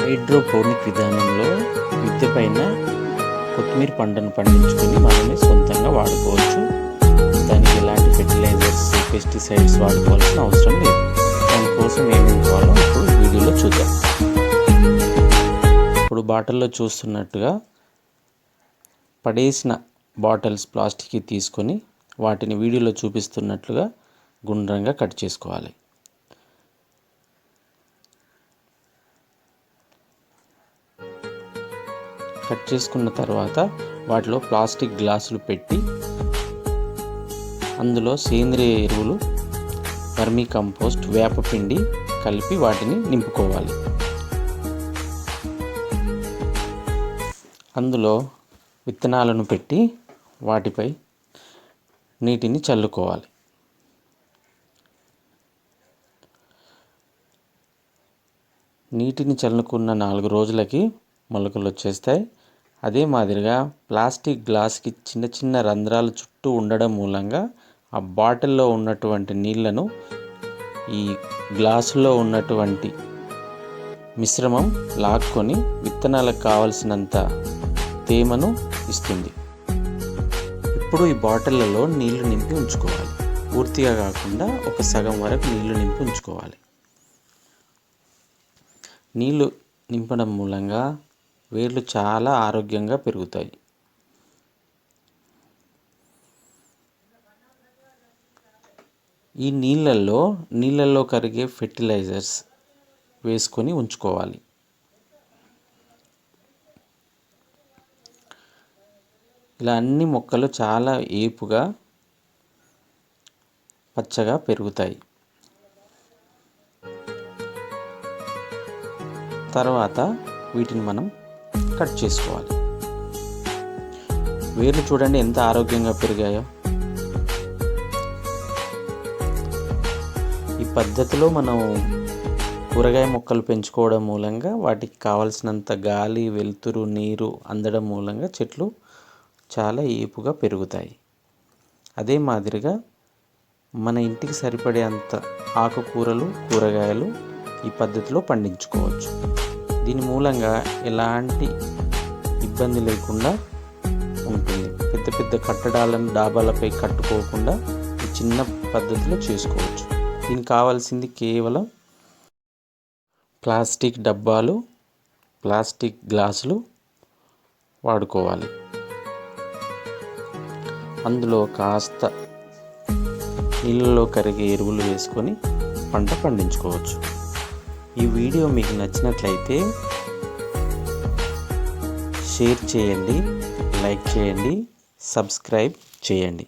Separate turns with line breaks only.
Hydroponic విధానంలో మిద్దె పైన కొత్తిమీర పంటను పండించుకొని మనమే సొంతంగా వాడుకోవచ్చు. దానికి ఎలాంటి ఫెర్టిలైజర్స్, పెస్టిసైడ్స్ వాడుకోవాల్సిన అవసరం లేదు. దానికోసం ఏమేమి కావాలో ఇప్పుడు వీడియోలో చూద్దాం. ఇప్పుడు బాటిల్లో చూస్తున్నట్టుగా పడేసిన బాటిల్స్ ప్లాస్టిక్ తీసుకొని వాటిని వీడియోలో చూపిస్తున్నట్లుగా గుండ్రంగా కట్ చేసుకోవాలి. కట్ చేసుకున్న తర్వాత వాటిలో ప్లాస్టిక్ గ్లాసులు పెట్టి అందులో సేంద్రియ ఎరువులు, వర్మీ కంపోస్ట్, వేపపిండి కలిపి వాటిని నింపుకోవాలి. అందులో విత్తనాలను పెట్టి వాటిపై నీటిని చల్లుకోవాలి. నీటిని చల్లుకున్న 4 రోజులకి మొలకలు వచ్చేస్తాయి. అదే మాదిరిగా ప్లాస్టిక్ గ్లాస్కి చిన్న చిన్న రంధ్రాలు చుట్టూ ఉండడం మూలంగా ఆ బాటిల్లో ఉన్నటువంటి నీళ్లను ఈ గ్లాసులో ఉన్నటువంటి మిశ్రమం లాక్కొని విత్తనాలకు కావలసినంత తేమను ఇస్తుంది. ఇప్పుడు ఈ బాటిళ్లలో నీళ్లు నింపి ఉంచుకోవాలి. పూర్తిగా కాకుండా ఒక సగం వరకు నీళ్లు నింపి ఉంచుకోవాలి. నీళ్లు నింపడం మూలంగా వేర్లు చాలా ఆరోగ్యంగా పెరుగుతాయి. ఈ నీళ్ళల్లో కరిగే ఫెర్టిలైజర్స్ వేసుకొని ఉంచుకోవాలి. ఇలా అన్ని మొక్కలు చాలా ఏపుగా పచ్చగా పెరుగుతాయి. తర్వాత వీటిని మనం కట్ చేసుకోవాలి. వేర్లు చూడండి ఎంత ఆరోగ్యంగా పెరిగాయో. ఈ పద్ధతిలో మనం కూరగాయ మొక్కలు పెంచుకోవడం మూలంగా వాటికి కావలసినంత గాలి, వెలుతురు, నీరు అందడం మూలంగా చెట్లు చాలా ఏపుగా పెరుగుతాయి. అదే మాదిరిగా మన ఇంటికి సరిపడే అంత ఆకుకూరలు, కూరగాయలు ఈ పద్ధతిలో పండించుకోవచ్చు. దీని మూలంగా ఎలాంటి ఇబ్బంది లేకుండా ఉంటుంది. పెద్ద పెద్ద కట్టడాలను డాబాలపై కట్టుకోకుండా ఈ చిన్న పద్ధతిలో చేసుకోవచ్చు. దీనికి కావాల్సింది కేవలం ప్లాస్టిక్ డబ్బాలు, ప్లాస్టిక్ గ్లాసులు వాడుకోవాలి. అందులో కాస్త నీళ్ళలో కరిగే ఎరువులు వేసుకొని పంట పండించుకోవచ్చు. ఈ వీడియో మీకు నచ్చినట్లయితే షేర్ చేయండి, లైక్ చేయండి, సబ్స్క్రైబ్ చేయండి.